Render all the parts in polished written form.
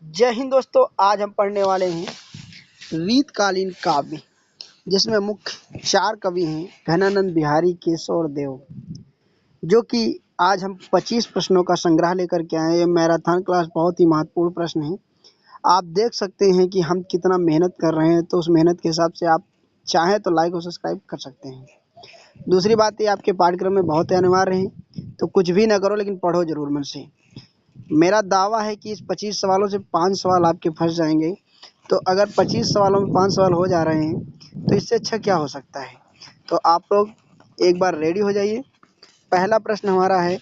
जय हिंद दोस्तों। आज हम पढ़ने वाले हैं रीतकालीन काव्य, जिसमें मुख्य 4 कवि हैं घनानंद, बिहारी, केशव और देव। जो कि आज हम 25 प्रश्नों का संग्रह लेकर के आए हैं। ये मैराथन क्लास बहुत ही महत्वपूर्ण प्रश्न है। आप देख सकते हैं कि हम कितना मेहनत कर रहे हैं, तो उस मेहनत के हिसाब से आप चाहें तो लाइक और सब्सक्राइब कर सकते हैं। दूसरी बात, ये आपके पाठ्यक्रम में बहुत ही अनिवार्य है, तो कुछ भी ना करो लेकिन पढ़ो जरूर मन से। मेरा दावा है कि इस 25 सवालों से 5 सवाल आपके फंस जाएंगे। तो अगर 25 सवालों में 5 सवाल हो जा रहे हैं तो इससे अच्छा क्या हो सकता है। तो आप लोग एक बार रेडी हो जाइए। पहला प्रश्न हमारा है,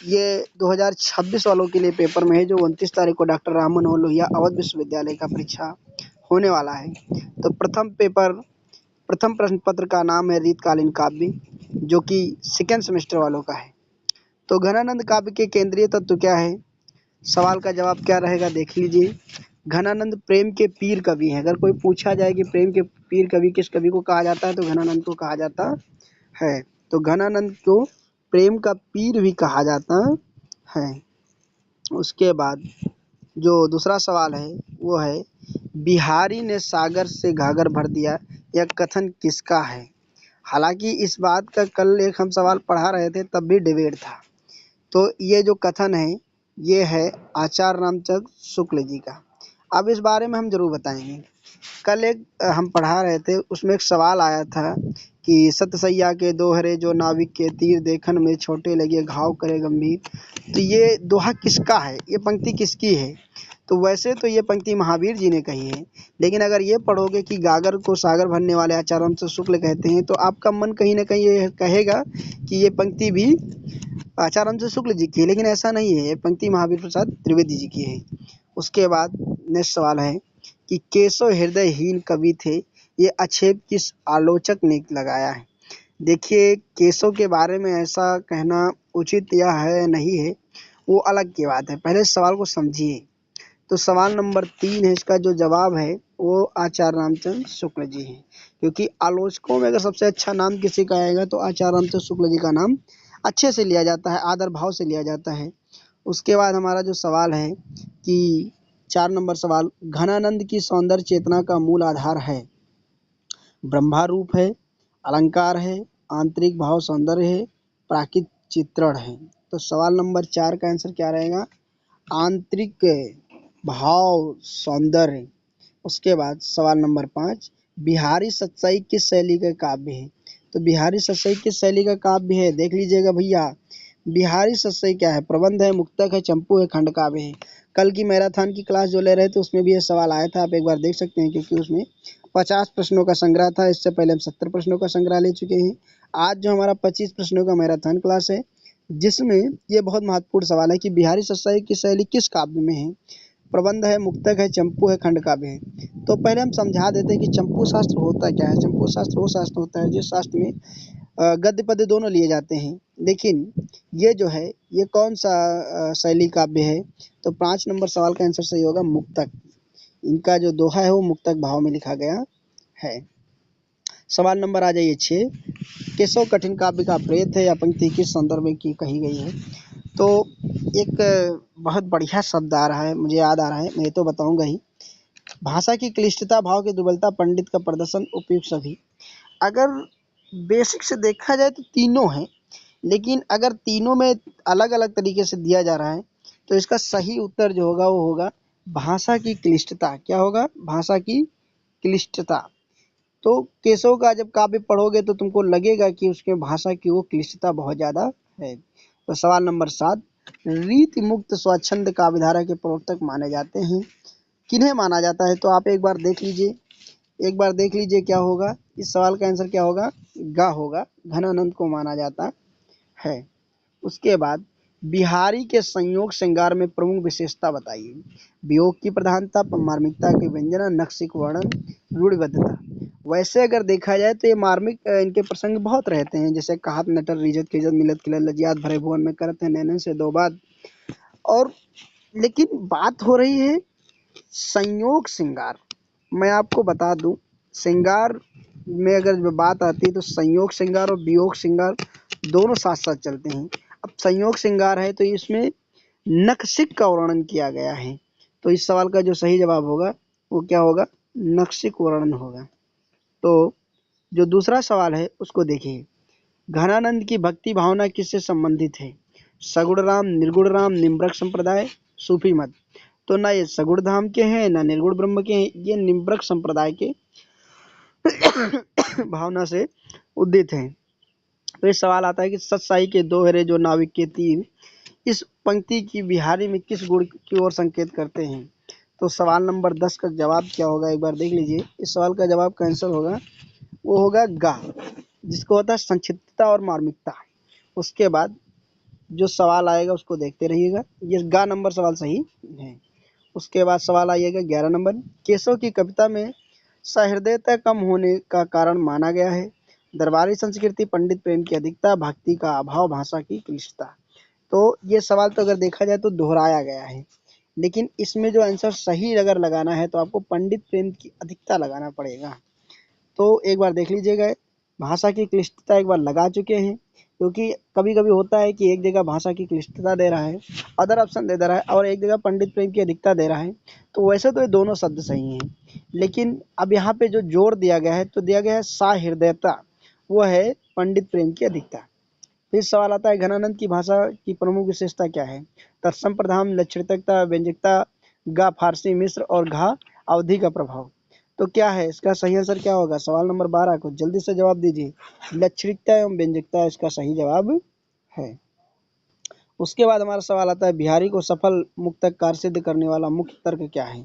ये 2026 वालों के लिए पेपर में है, जो 29 तारीख को डॉक्टर राम मनोहर लोहिया अवध विश्वविद्यालय का परीक्षा होने वाला है। तो प्रथम प्रश्न पत्र का नाम है रीतकालीन काव्य, जो कि सेकेंड सेमेस्टर वालों का है। तो घनानंद काव्य के केंद्रीय तत्व क्या है? सवाल का जवाब क्या रहेगा देख लीजिए। घनानंद प्रेम के पीर कवि हैं। अगर कोई पूछा जाए कि प्रेम के पीर कवि किस कवि को कहा जाता है, तो घनानंद को कहा जाता है। तो घनानंद को प्रेम का पीर भी कहा जाता है। उसके बाद जो दूसरा सवाल है वो है, बिहारी ने सागर से घाघर भर दिया, यह कथन किसका है? हालांकि इस बात का कल एक हम सवाल पढ़ा रहे थे, तब भी डिबेट था। तो ये जो कथन है ये है आचार्य रामचंद्र शुक्ल जी का। अब इस बारे में हम जरूर बताएंगे। कल एक हम पढ़ा रहे थे, उसमें एक सवाल आया था कि सतसैया के दोहरे जो नाविक के तीर देखन में छोटे लगे घाव करे गंभीर। तो ये दोहा किसका है, ये पंक्ति किसकी है? तो वैसे तो ये पंक्ति महावीर जी ने कही है, लेकिन अगर ये पढ़ोगे कि गागर को सागर भरने वाले आचार्य रामचंद्र शुक्ल कहते हैं, तो आपका मन कहीं ना कहीं ये कहेगा कि ये पंक्ति भी आचार्य रामचंद्र शुक्ल जी की है, लेकिन ऐसा नहीं है। ये पंक्ति महावीर प्रसाद त्रिवेदी जी की है। उसके बाद नेक्स्ट सवाल है कि केशव हृदयहीन कवि थे, ये आक्षेप किस आलोचक ने लगाया है? देखिए, केशव के बारे में ऐसा कहना उचित या है नहीं है, वो अलग की बात है। पहले सवाल को समझिए। तो सवाल नंबर 3 है, इसका जो जवाब है वो आचार्य रामचंद्र शुक्ल जी हैं। क्योंकि आलोचकों में अगर सबसे अच्छा नाम किसी का आएगा तो आचार्य रामचंद्र शुक्ल जी का नाम अच्छे से लिया जाता है, आदर भाव से लिया जाता है। उसके बाद हमारा जो सवाल है कि 4 नंबर सवाल, घनानंद की सौंदर्य चेतना का मूल आधार है? ब्रह्मा रूप है, अलंकार है, आंतरिक भाव सौंदर्य है, प्राकृतिक चित्रण है। तो सवाल नंबर 4 का आंसर क्या रहेगा? आंतरिक भाव सौंदर्य। उसके बाद सवाल नंबर 5, बिहारी सतसई किस शैली का काव्य है? तो बिहारी सतसई किस शैली का काव्य है, देख लीजिएगा भैया। बिहारी सतसई क्या है? प्रबंध है, मुक्तक है, चंपू है, खंड काव्य है। कल की मैराथन की क्लास जो ले रहे थे उसमें भी ये सवाल आया था, आप एक बार देख सकते हैं, क्योंकि उसमें 50 प्रश्नों का संग्रह था। इससे पहले हम 70 प्रश्नों का संग्रह ले चुके हैं। आज जो हमारा 25 प्रश्नों का मैराथन क्लास है, जिसमें ये बहुत महत्वपूर्ण सवाल है कि बिहारी सतसई की शैली किस काव्य में है? प्रबंध है, मुक्तक है, चंपू है, खंड काव्य है। तो पहले हम समझा देते हैं कि चंपू शास्त्र होता क्या है। चंपू शास्त्र वो शास्त्र होता है जिस शास्त्र में गद्य पद्य दोनों लिए जाते हैं। लेकिन ये जो है ये कौन सा शैली काव्य है? तो 5 नंबर सवाल का आंसर सही होगा मुक्तक। इनका जो दोहा है वो मुक्तक भाव में लिखा गया है। सवाल नंबर आ जाइए 6, केशव कठिन काव्य का प्रेत है या पंक्ति किस संदर्भ में की कही गई है? तो एक बहुत बढ़िया शब्द आ रहा है, मुझे याद आ रहा है, मैं तो बताऊंगा ही। भाषा की क्लिष्टता, भाव की दुर्बलता, पंडित का प्रदर्शन, उपयुक्त सभी। अगर बेसिक से देखा जाए तो तीनों हैं, लेकिन अगर तीनों में अलग अलग तरीके से दिया जा रहा है तो इसका सही उत्तर जो होगा वो होगा भाषा की क्लिष्टता। क्या होगा? भाषा की क्लिष्टता। तो केशव का जब काव्य पढ़ोगे तो तुमको लगेगा कि उसके भाषा की वो क्लिष्टता बहुत ज़्यादा है। तो सवाल नंबर 7, रीति मुक्त स्वच्छंद काव्यधारा के प्रवर्तक माने जाते हैं, किन्हें माना जाता है? तो आप एक बार देख लीजिए, एक बार देख लीजिए क्या होगा। इस सवाल का आंसर क्या होगा? गा होगा, घनानंद को माना जाता है। उसके बाद बिहारी के संयोग श्रृंगार में प्रमुख विशेषता बताइए। वियोग की प्रधानता, मार्मिकता के व्यंजना, नक्शिक वर्णन, रूढ़िबद्धता। वैसे अगर देखा जाए तो ये मार्मिक इनके प्रसंग बहुत रहते हैं, जैसे कहात नटर रिजत खिजत मिलत खिलत लजियात भरे भुवन में करत है नैनन से दो बात। और लेकिन बात हो रही है संयोग श्रृंगार। मैं आपको बता दूं, श्रृंगार में अगर बात आती है तो संयोग श्रृंगार और वियोग श्रृंगार दोनों साथ साथ चलते हैं। अब संयोग श्रृंगार है तो इसमें नखशिख का वर्णन किया गया है। तो इस सवाल का जो सही जवाब होगा वो क्या होगा, नक्षिक वर्णन होगा। तो जो दूसरा सवाल है उसको देखिए, घनानंद की भक्ति भावना किससे संबंधित है, सगुण राम, निर्गुण राम, निम्रक संप्रदाय, सूफी मत। तो ना ये सगुण धाम के हैं ना निर्गुण ब्रह्म के हैं, ये निम्रक संप्रदाय के भावना से उदित हैं। तो ये सवाल आता है कि सतसाई के दो हेरे जो नाविक के तीर, इस पंक्ति की बिहारी में किस गुण की ओर संकेत करते हैं। तो सवाल नंबर 10 का जवाब क्या होगा, एक बार देख लीजिए। इस सवाल का जवाब का आंसर होगा, वो होगा गा, जिसको होता है संक्षिप्तता और मार्मिकता। उसके बाद जो सवाल आएगा उसको देखते रहिएगा, ये गा नंबर सवाल सही है। उसके बाद सवाल आइएगा 11 नंबर, केशव की कविता में सहृदयता कम होने का कारण माना गया है, दरबारी संस्कृति, पंडित प्रेम की अधिकता, भक्ति का अभाव, भाषा की क्लिष्टता। तो ये सवाल तो अगर देखा जाए तो दोहराया गया है, लेकिन इसमें जो आंसर सही अगर लगाना है तो आपको पंडित प्रेम की अधिकता लगाना पड़ेगा। तो एक बार देख लीजिएगा, भाषा की क्लिष्टता एक बार लगा चुके हैं, क्योंकि कभी कभी होता है कि एक जगह भाषा की क्लिष्टता दे रहा है, अदर ऑप्शन दे रहा है, और एक जगह पंडित प्रेम की अधिकता दे रहा है। तो वैसे तो ये दोनों शब्द सही हैं, लेकिन अब यहाँ पे जो जोर दिया गया है तो दिया गया है साहृदयता, वो है पंडित प्रेम की अधिकता। फिर सवाल आता है, घनानंद की भाषा की प्रमुख विशेषता क्या है, तत्सम प्रधान, लक्षणिकता, व्यंजकता, गा फारसी मिस्र और घा अवधि का प्रभाव। तो क्या है इसका सही आंसर, क्या होगा, सवाल नंबर 12 को जल्दी से जवाब दीजिए। लक्षणिकता एवं व्यंजकता इसका सही जवाब है। उसके बाद हमारा सवाल आता है, बिहारी को सफल मुक्तक कार सिद्ध करने वाला मुख्य तर्क क्या है।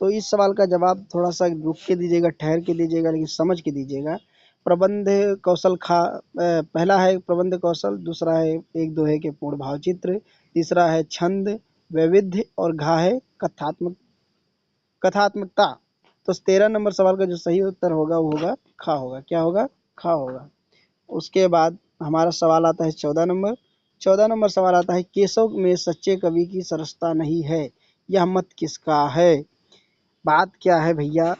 तो इस सवाल का जवाब थोड़ा सा रुक के दीजिएगा, ठहर के दीजिएगा, लेकिन समझ के दीजिएगा। प्रबंध कौशल पहला है प्रबंध कौशल, दूसरा है एक दोहे के पूर्ण भाव चित्र, तीसरा है छंद वैविध्य, और घा है कथात्मकता। तो 13 नंबर सवाल का जो सही उत्तर होगा वो होगा खा होगा, क्या होगा, खा होगा। उसके बाद हमारा सवाल आता है 14 नंबर। 14 नंबर सवाल आता है, केशव में सच्चे कवि की सरसता नहीं है, यह मत किसका है। बात क्या है भैया,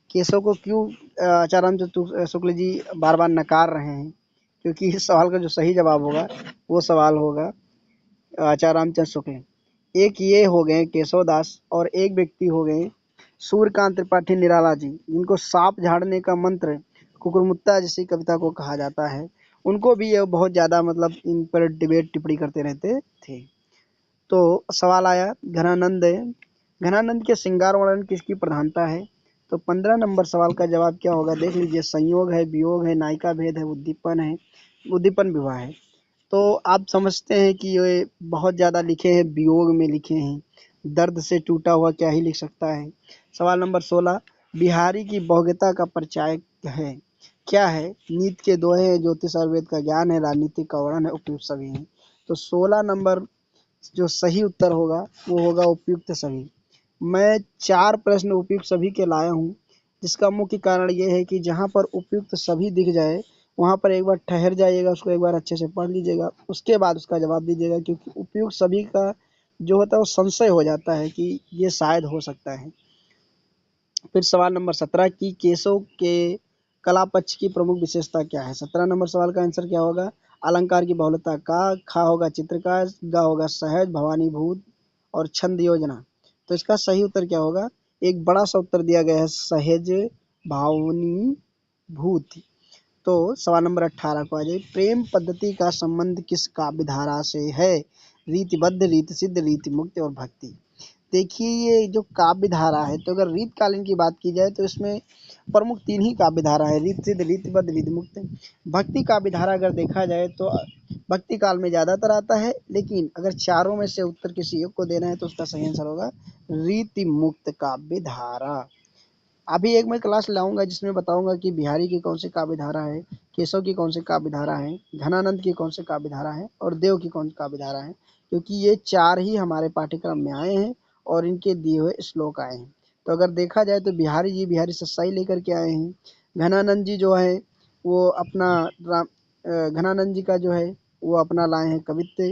केशव को क्यों आचार्य शुक्ल जी बार बार नकार रहे हैं, क्योंकि इस सवाल का जो सही जवाब होगा वो सवाल होगा आचार्य रामचंद्र शुक्ल। एक ये हो गए केशव दास, और एक व्यक्ति हो गए सूर्यकांत त्रिपाठी निराला जी, जिनको सांप झाड़ने का मंत्र कुकुरमुत्ता जैसी कविता को कहा जाता है। उनको भी ये बहुत ज़्यादा मतलब इन पर डिबेट टिप्पणी करते रहते थे। तो सवाल आया, घनानंद घनानंद के श्रृंगार वर्णन किसकी प्रधानता है। तो 15 नंबर सवाल का जवाब क्या होगा, देख लीजिए। संयोग है, वियोग है, नायिका भेद है, उद्दीपन है, उद्दीपन विवाह है। तो आप समझते हैं कि ये बहुत ज़्यादा लिखे हैं, वियोग में लिखे हैं, दर्द से टूटा हुआ क्या ही लिख सकता है। सवाल नंबर 16, बिहारी की भौतिकता का परिचायक है, क्या है। नीति के दोहे हैं, ज्योतिष और वेद का ज्ञान है, राजनीतिक का वर्णन है, उपयुक्त सभी हैं। तो 16 नंबर जो सही उत्तर होगा वो होगा उपयुक्त सभी। मैं 4 प्रश्न उपयुक्त सभी के लाया हूँ, जिसका मुख्य कारण ये है कि जहाँ पर उपयुक्त सभी दिख जाए वहाँ पर एक बार ठहर जाइएगा, उसको एक बार अच्छे से पढ़ लीजिएगा, उसके बाद उसका जवाब दीजिएगा, क्योंकि उपयुक्त सभी का जो होता है वो संशय हो जाता है कि ये शायद हो सकता है। फिर सवाल नंबर 17 की केशव के कला पक्ष की प्रमुख विशेषता क्या है। 17 नंबर सवाल का आंसर क्या होगा, अलंकार की बहुलता का, खा होगा चित्रकार, गा होगा सहज भवानीभूत, और छंद योजना। तो इसका सही उत्तर क्या होगा, एक बड़ा सा उत्तर दिया गया है, सहज भावनीभूत। तो सवाल नंबर 18 को आ जाइए, प्रेम पद्धति का संबंध किस काव्य धारा से है, रीतिबद्ध, रीति सिद्ध, रीति मुक्त और भक्ति। देखिए ये जो काव्य धारा है, तो अगर रीतकालीन की बात की जाए तो इसमें प्रमुख 3 ही काव्य धारा है, रीत सिद्ध, रीतिबद्ध, रीति मुक्त। भक्ति काव्य धारा अगर देखा जाए तो भक्ति काल में ज़्यादातर आता है, लेकिन अगर चारों में से उत्तर किसी एक को देना है तो उसका सही आंसर होगा रीति मुक्त काव्य धारा। अभी एक मैं क्लास लाऊंगा जिसमें बताऊंगा कि बिहारी की कौन सी काव्य धारा है, केशव की कौन सी काव्य धारा है, घनानंद की कौन सी काव्य धारा है, और देव की कौन सी काव्य धारा है, क्योंकि ये 4 ही हमारे पाठ्यक्रम में आए हैं और इनके दिए हुए श्लोक आए हैं। तो अगर देखा जाए तो बिहारी जी बिहारी सत्साई लेकर के आए हैं, घनानंद जी जो है वो अपना घनानंद जी का जो है वो अपना लाए हैं कवित्व।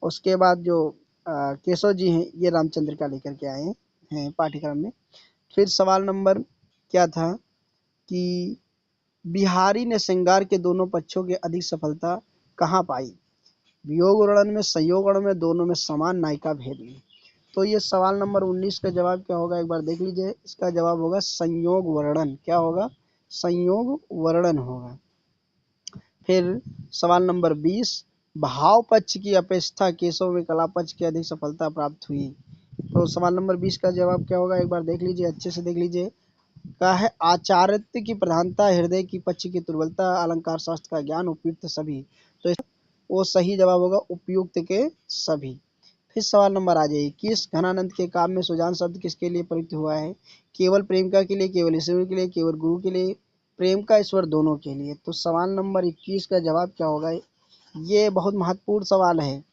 उसके बाद जो केशव जी हैं ये रामचंद्र का लेकर के आए हैं पाठ्यक्रम में। फिर सवाल नंबर क्या था कि बिहारी ने श्रृंगार के दोनों पक्षों की अधिक सफलता कहाँ पाई, वियोग वर्णन में, संयोग वर्णन में, दोनों में, समान नायिका भेद में। तो ये सवाल नंबर 19 का जवाब क्या होगा, एक बार देख लीजिए। इसका जवाब होगा संयोग वर्णन। क्या होगा, संयोग वर्णन होगा। फिर सवाल नंबर 20, भाव पक्ष की अपेक्षा केशव में कला पक्ष की अधिक सफलता प्राप्त हुई। तो सवाल नंबर 20 का जवाब क्या होगा, एक बार देख लीजिए, अच्छे से देख लीजिए। क्या है, आचार्यत्व की प्रधानता, हृदय की पक्ष की दुर्बलता, अलंकार शास्त्र का ज्ञान, उपयुक्त सभी। तो वो सही जवाब होगा उपयुक्त के सभी। फिर सवाल नंबर आ जाइए, किस घनानंद के काव्य में सुजान शब्द किसके लिए प्रयुक्त हुआ है, केवल प्रेमिका के लिए, केवल ईश्वर के लिए, केवल गुरु के लिए, प्रेम का ईश्वर दोनों के लिए। तो सवाल नंबर 21 का जवाब क्या होगा, ये बहुत महत्वपूर्ण सवाल है।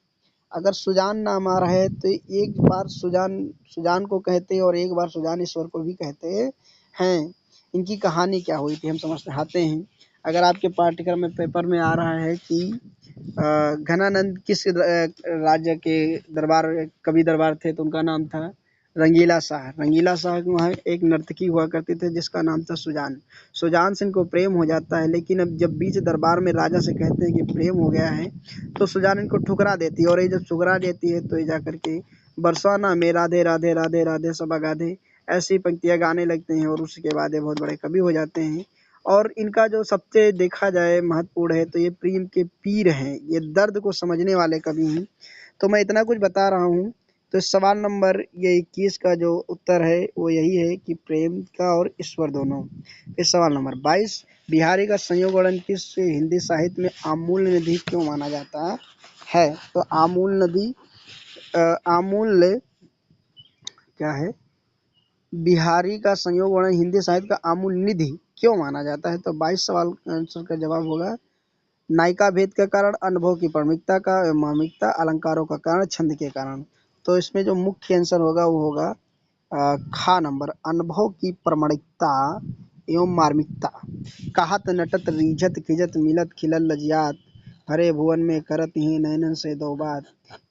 अगर सुजान नाम आ रहा है तो एक बार सुजान सुजान को कहते हैं और एक बार सुजान ईश्वर को भी कहते हैं। इनकी कहानी क्या हुई थी हम समझते आते हैं। अगर आपके पाठ्यक्रम में पेपर में आ रहा है कि घनानंद किस राज्य के दरबार कवि दरबार थे, तो उनका नाम था रंगीला शाह। रंगीला शाह के वहाँ एक नर्तकी हुआ करते थे जिसका नाम था सुजान। सुजान से इनको प्रेम हो जाता है, लेकिन अब जब बीच दरबार में राजा से कहते हैं कि प्रेम हो गया है, तो सुजान इनको ठुकरा देती है। और ये जब ठुकरा देती है तो ये जा करके बरसाना में राधे राधे राधे राधे सब गाधे ऐसी पंक्तियाँ गाने लगते हैं और उसके बाद ये बहुत बड़े कवि हो जाते हैं। और इनका जो सबसे देखा जाए महत्वपूर्ण है तो ये प्रेम के पीर हैं, ये दर्द को समझने वाले कवि हैं। तो मैं इतना कुछ बता रहा हूँ। तो सवाल नंबर ये 21 का जो उत्तर है वो यही है कि प्रेम का और ईश्वर दोनों। फिर सवाल नंबर 22, बिहारी का संयोग वर्णन किस हिंदी साहित्य में अमूल्य निधि क्यों माना जाता है। तो अमूल्य क्या है, बिहारी का संयोग वर्णन हिंदी साहित्य का अमूल्य निधि क्यों माना जाता है। तो 22 सवाल आंसर का जवाब होगा नायिका भेद के कारण, अनुभव की प्रमिकता का मार्मिकता, अलंकारों का कारण, छंद के कारण। तो इसमें जो मुख्य आंसर होगा वो होगा खा नंबर, अनुभव की प्रमाणिकता एवं मार्मिकता। कहत नटत रीझत खिजत मिलत खिलल लजियात, हरे भुवन में करत ही नैनन से दो बात।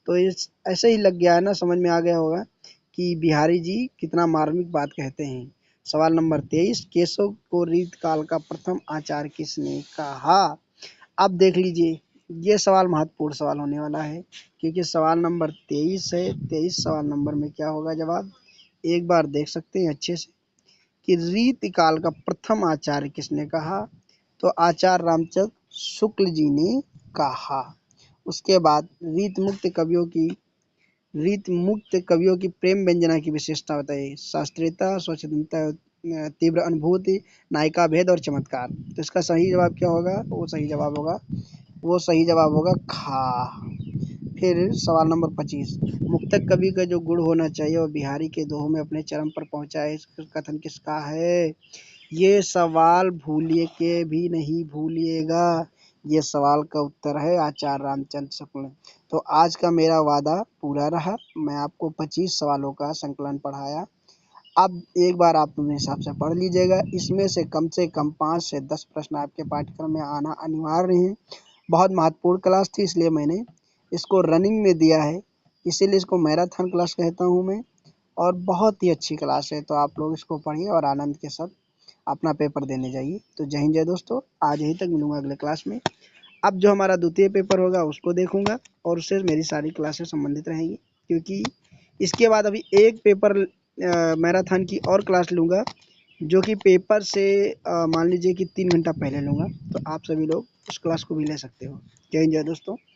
तो इस ऐसे ही लग गया है ना, समझ में आ गया होगा कि बिहारी जी कितना मार्मिक बात कहते हैं। सवाल नंबर 23, केशव को रीत काल का प्रथम आचार्य किसने कहा। अब देख लीजिए, ये सवाल महत्वपूर्ण सवाल होने वाला है क्योंकि सवाल नंबर 23 है। 23 सवाल नंबर में क्या होगा जवाब, एक बार देख सकते हैं अच्छे से कि रीत काल का प्रथम आचार्य किसने कहा। तो आचार्य रामचंद्र शुक्ल जी ने कहा। उसके बाद रीत मुक्त कवियों की प्रेम व्यंजना की विशेषता बताइए। शास्त्रीयता, स्वच्छंदता, तीव्र अनुभूति, नायिका भेद और चमत्कार। तो इसका सही जवाब क्या होगा, वो सही जवाब होगा खा। फिर सवाल नंबर 25, मुक्तक कवि का जो गुण होना चाहिए वो बिहारी के दोहों में अपने चरम पर पहुंचा है, इसका कथन किसका है। ये सवाल भूलिए के भी नहीं भूलिएगा, ये सवाल का उत्तर है आचार्य रामचंद्र शुक्ल। तो आज का मेरा वादा पूरा रहा, मैं आपको 25 सवालों का संकलन पढ़ाया। अब एक बार आप अपने हिसाब से पढ़ लीजिएगा, इसमें से कम 5 से 10 प्रश्न आपके पाठ्यक्रम में आना अनिवार्य है। बहुत महत्वपूर्ण क्लास थी इसलिए मैंने इसको रनिंग में दिया है, इसीलिए इसको मैराथन क्लास कहता हूँ मैं। और बहुत ही अच्छी क्लास है, तो आप लोग इसको पढ़िए और आनंद के साथ अपना पेपर देने जाइए। तो जय हिंद जय दोस्तों, आज यहीं तक, मिलूंगा अगले क्लास में। अब जो हमारा द्वितीय पेपर होगा उसको देखूंगा और उससे मेरी सारी क्लासेस संबंधित रहेंगी, क्योंकि इसके बाद अभी एक पेपर मैराथन की और क्लास लूँगा जो कि पेपर से मान लीजिए कि 3 घंटा पहले लूँगा। तो आप सभी लोग उस क्लास को भी ले सकते हो। जय हिंद जय दोस्तों।